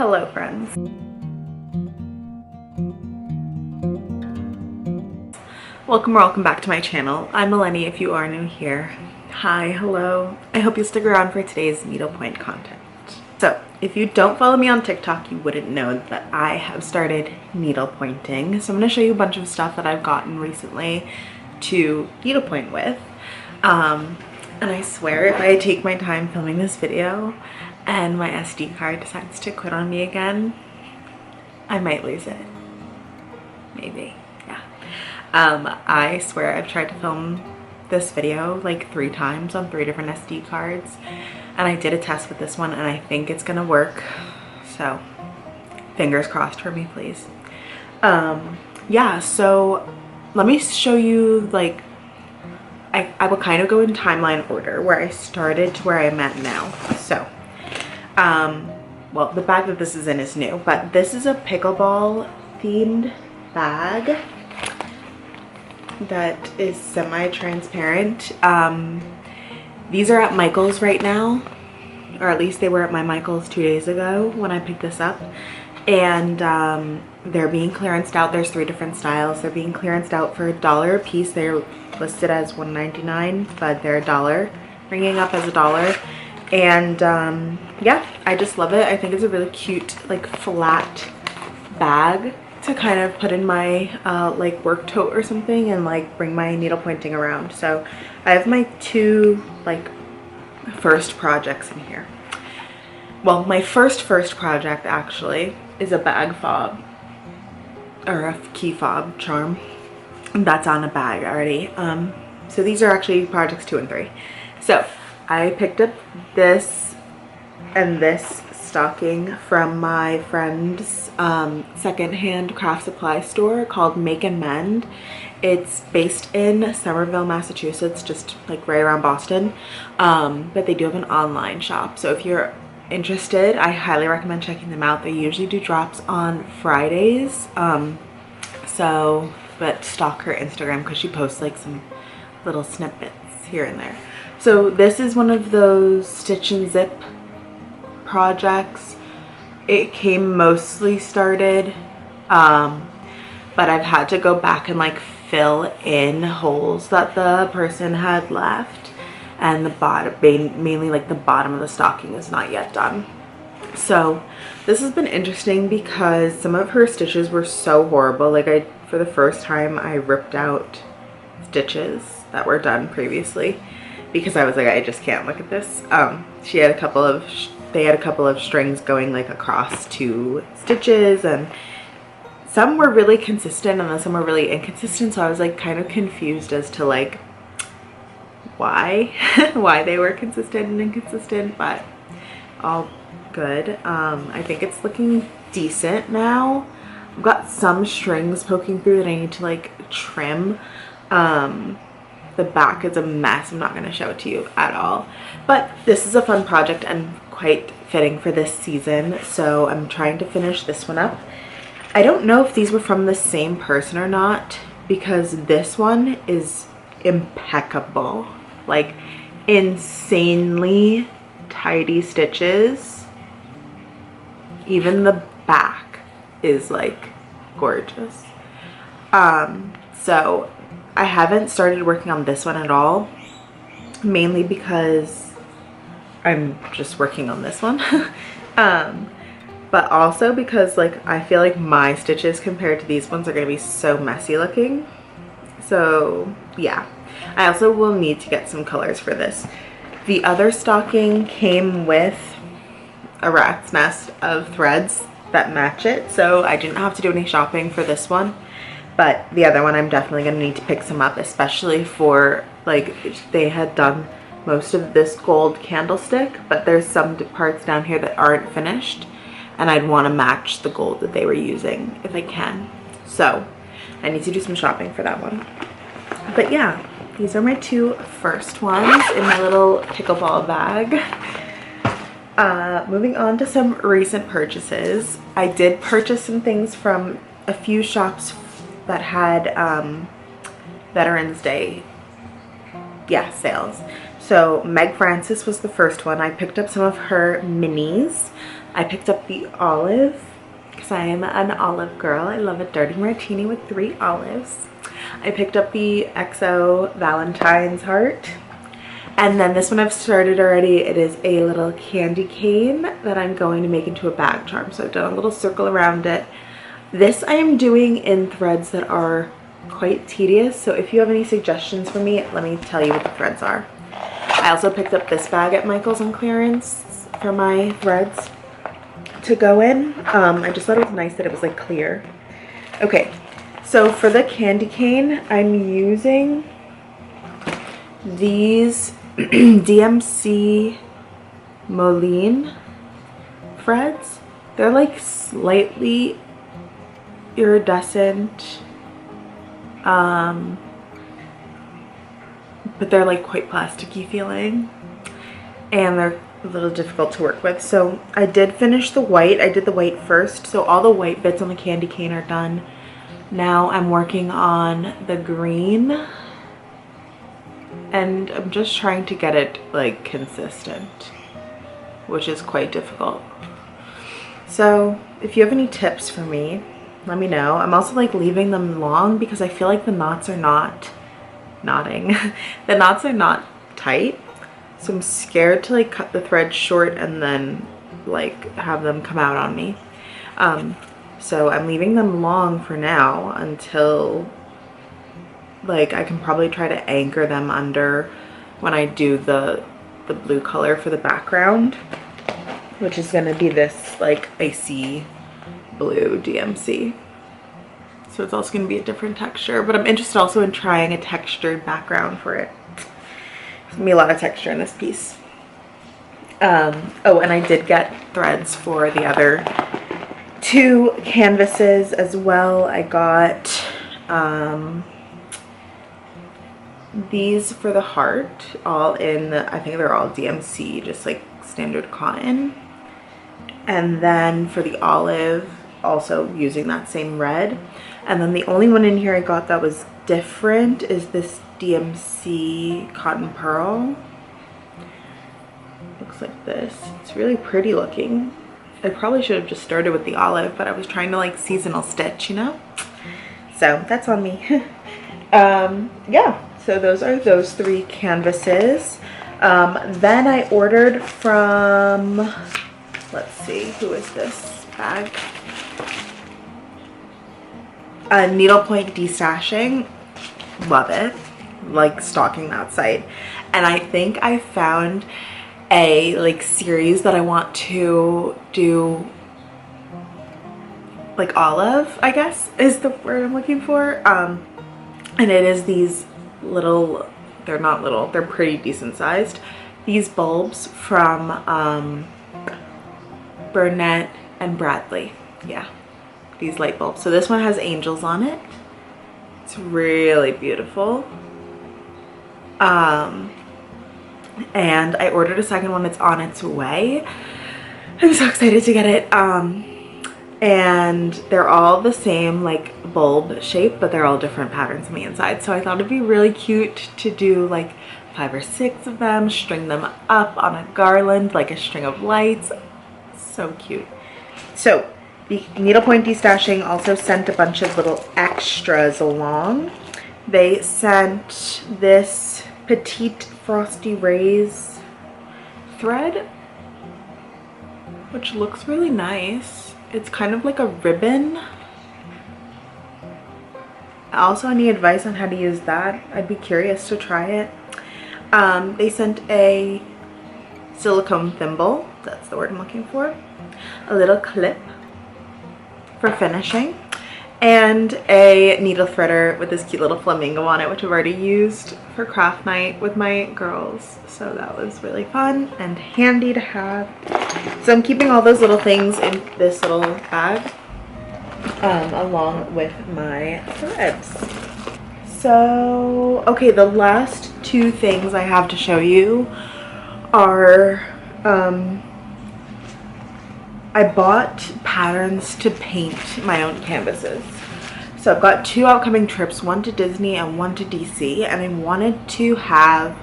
Hello friends. Welcome back to my channel. I'm Melanie if you are new here. Hi, hello. I hope you stick around for today's needlepoint content. So if you don't follow me on TikTok, you wouldn't know that I have started needlepointing. So I'm going to show you a bunch of stuff that I've gotten recently to needlepoint with. And I swear if I take my time filming this video and my SD card decides to quit on me again, I might lose it. Maybe, yeah. I swear I've tried to film this video like 3 times on 3 different SD cards, and I did a test with this one and I think it's gonna work. So fingers crossed for me, please. Yeah, so let me show you, like, I will kind of go in timeline order where I started to where I'm at now. So well, the bag that this is in is new, but this is a pickleball themed bag that is semi-transparent. These are at Michael's right now, or at least they were at my Michael's 2 days ago when I picked this up, and they're being clearanced out. There's 3 different styles. They're being clearanced out for $1 a piece. They're listed as $1.99, but they're $1, ringing up as $1. And yeah, I just love it. I think it's a really cute, like, flat bag to kind of put in my like work tote or something and like bring my needle pointing around. So I have my 2 like first projects in here. Well, my first project actually is a bag fob, or a key fob charm that's on a bag already. So these are actually projects 2 and 3. So I picked up this and this stocking from my friend's secondhand craft supply store called Make and Mend. It's based in Somerville, Massachusetts, just like right around Boston, but they do have an online shop. So if you're interested, I highly recommend checking them out. They usually do drops on Fridays, but stalk her Instagram because she posts like some little snippets here and there. So this is one of those stitch and zip projects. It came mostly started, but I've had to go back and like fill in holes that the person had left, and the bottom, mainly like the bottom of the stocking, is not yet done. So this has been interesting because some of her stitches were so horrible. Like, for the first time I ripped out stitches that were done previously because I was like, I just can't look at this. She had they had a couple of strings going like across 2 stitches, and some were really consistent and then some were really inconsistent. So I was like kind of confused as to like why they were consistent and inconsistent, but all good. I think it's looking decent now. I've got some strings poking through that I need to like trim. The back is a mess. I'm not going to show it to you at all, but this is a fun project and quite fitting for this season. So I'm trying to finish this one up. I don't know if these were from the same person or not, because this one is impeccable, like insanely tidy stitches. Even the back is like gorgeous. So I haven't started working on this one at all, mainly because I'm just working on this one. But also because like I feel like my stitches compared to these ones are going to be so messy looking. So yeah, I also will need to get some colors for this. The other stocking came with a rat's nest of threads that match it, so I didn't have to do any shopping for this one. But the other one I'm definitely going to need to pick some up, especially for, like, they had done most of this gold candlestick, but there's some parts down here that aren't finished, and I'd want to match the gold that they were using if I can. So I need to do some shopping for that one. But yeah, these are my 2 first ones in my little pickleball bag. Moving on to some recent purchases. I did purchase some things from a few shops that had Veterans Day sales. So Meg Francis was the first one. I picked up some of her minis. I picked up the olive because I am an olive girl. I love a dirty martini with 3 olives. I picked up the XO Valentine's heart. And then this one I've started already. It is a little candy cane that I'm going to make into a bag charm. So I've done a little circle around it. This I am doing in threads that are quite tedious. So if you have any suggestions for me, let me tell you what the threads are. I also picked up this bag at Michael's on clearance for my threads to go in. I just thought it was nice that it was like clear. Okay, so for the candy cane, I'm using these DMC Moline threads. They're like slightly iridescent, but they're like quite plasticky feeling, and they're a little difficult to work with. So I did finish the white. I did the white first, so all the white bits on the candy cane are done. Now I'm working on the green, and I'm just trying to get it like consistent, which is quite difficult. So if you have any tips for me, let me know. I'm also like leaving them long because I feel like the knots are not knotting. The knots are not tight, so I'm scared to like cut the thread short and then like have them come out on me. So I'm leaving them long for now until like I can probably try to anchor them under when I do the blue color for the background, which is going to be this like icy blue DMC. So it's also going to be a different texture, but I'm interested also in trying a textured background for it. There's going to be a lot of texture in this piece. Oh, and I did get threads for the other 2 canvases as well. I got these for the heart, all in the, I think they're all DMC, just like standard cotton. And then for the olive, also using that same red. And then the only one in here I got that was different is this DMC cotton pearl. Looks like this. It's really pretty looking. I probably should have just started with the olive, but I was trying to like seasonal stitch, you know? So that's on me. Yeah, so those are those 3 canvases. Then I ordered from, let's see, who is this bag? Needlepoint Destashing. Love it. Like stalking that site. And I think I found a like series that I want to do, like olive, I guess is the word I'm looking for. And it is these little, they're not little, they're pretty decent sized, these bulbs from Burnett and Bradley. Yeah, these light bulbs. So this one has angels on it. It's really beautiful. And I ordered a second one. It's on its way. I'm so excited to get it. And they're all the same like bulb shape, but they're all different patterns on the inside. So I thought it'd be really cute to do like 5 or 6 of them, string them up on a garland, like a string of lights. So cute. So the Needlepoint Destashing also sent a bunch of little extras along. They sent this Petite Frosty Rays thread, which looks really nice. It's kind of like a ribbon. Also, any advice on how to use that? I'd be curious to try it. They sent a silicone thimble, that's the word I'm looking for, a little clip for finishing, and a needle threader with this cute little flamingo on it, which I've already used for craft night with my girls. So that was really fun and handy to have. So I'm keeping all those little things in this little bag, along with my threads. So, okay, the last 2 things I have to show you are, I bought patterns to paint my own canvases. So I've got 2 upcoming trips, one to Disney and one to DC, and I wanted to have,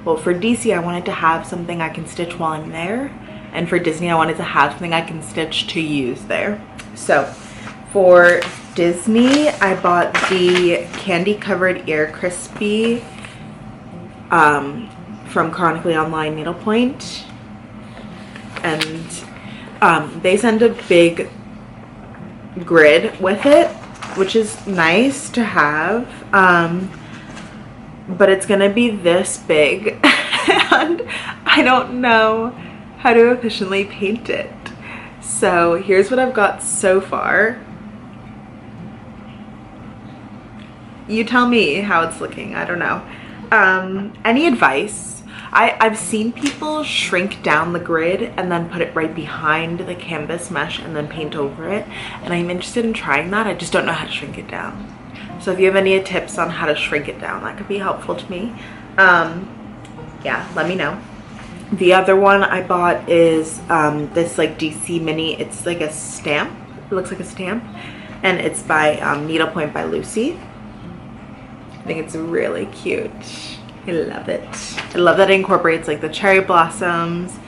well, for DC I wanted to have something I can stitch while I'm there, and for Disney I wanted to have something I can stitch to use there. So for Disney I bought the candy covered ear crispy from Chronically Online Needlepoint, and they send a big grid with it, which is nice to have, but it's gonna be this big and I don't know how to efficiently paint it. So here's what I've got so far. You tell me how it's looking. I don't know. Any advice? I've seen people shrink down the grid and then put it right behind the canvas mesh and then paint over it, and I'm interested in trying that. I just don't know how to shrink it down. So if you have any tips on how to shrink it down, that could be helpful to me. Yeah, let me know. The other one I bought is this like DC mini. It's like a stamp. It looks like a stamp, and it's by Needlepoint by Lucy. I think it's really cute. I love it. I love that it incorporates like the cherry blossoms.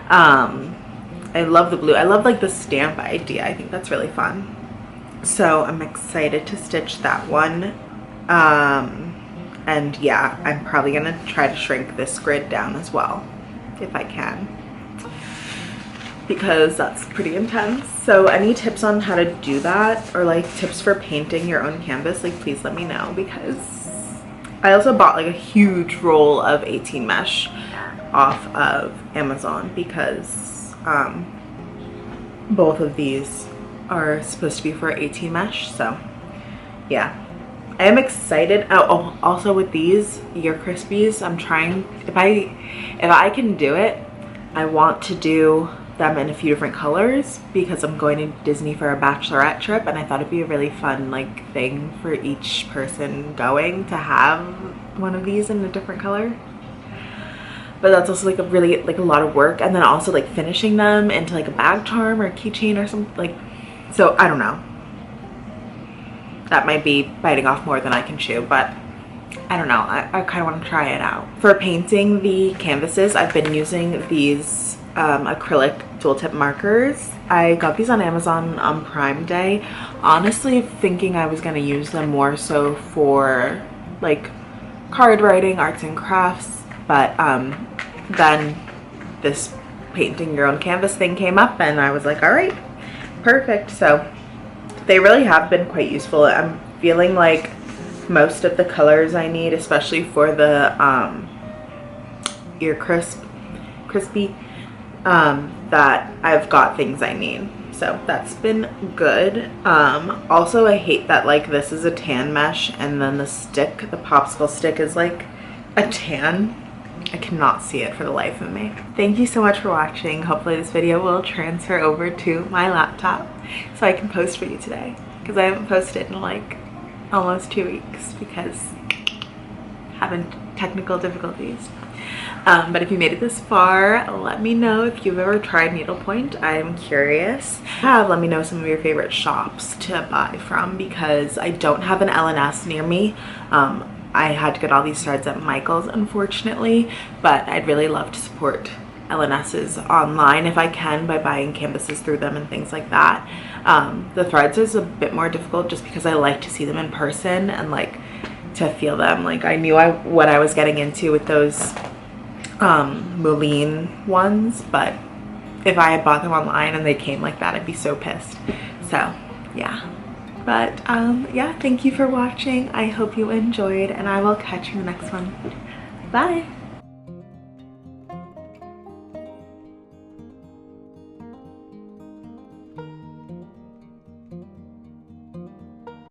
I love the blue. I love like the stamp idea. I think that's really fun. So I'm excited to stitch that one. And yeah, I'm probably gonna try to shrink this grid down as well, if I can, because that's pretty intense. So any tips on how to do that, or like tips for painting your own canvas, like please let me know, because I also bought like a huge roll of 18 mesh off of Amazon, because both of these are supposed to be for 18 mesh. So yeah, I am excited. Oh, also with these ear crispies, I'm trying, if I can do it, I want to do them in a few different colors, because I'm going to Disney for a bachelorette trip, and I thought it'd be a really fun like thing for each person going to have one of these in a different color. But that's also like a really like a lot of work, and then also like finishing them into like a bag charm or a keychain or something, like, so I don't know. That might be biting off more than I can chew, but I don't know. I kind of want to try it out. For painting the canvases, I've been using these acrylic dual tip markers. I got these on Amazon on Prime Day, honestly thinking I was going to use them more so for like card writing, arts and crafts, but then this painting your own canvas thing came up and I was like, all right, perfect. So they really have been quite useful. I'm feeling like most of the colors I need, especially for the ear crispy, that I've got things I need. So that's been good. Also I hate that like this is a tan mesh and then the stick, the popsicle stick, is like a tan. I cannot see it for the life of me. Thank you so much for watching. Hopefully this video will transfer over to my laptop so I can post for you today, because I haven't posted in like almost 2 weeks because having technical difficulties. But if you made it this far, let me know if you've ever tried needlepoint. I'm curious. Let me know some of your favorite shops to buy from, because I don't have an L&S near me. I had to get all these threads at Michael's, unfortunately, but I'd really love to support L&S's online if I can by buying canvases through them and things like that. The threads is a bit more difficult just because I like to see them in person and like to feel them. Like I knew what I was getting into with those Moline ones, but if I had bought them online and they came like that, I'd be so pissed. So yeah, but yeah, thank you for watching. I hope you enjoyed, and I will catch you in the next one. Bye.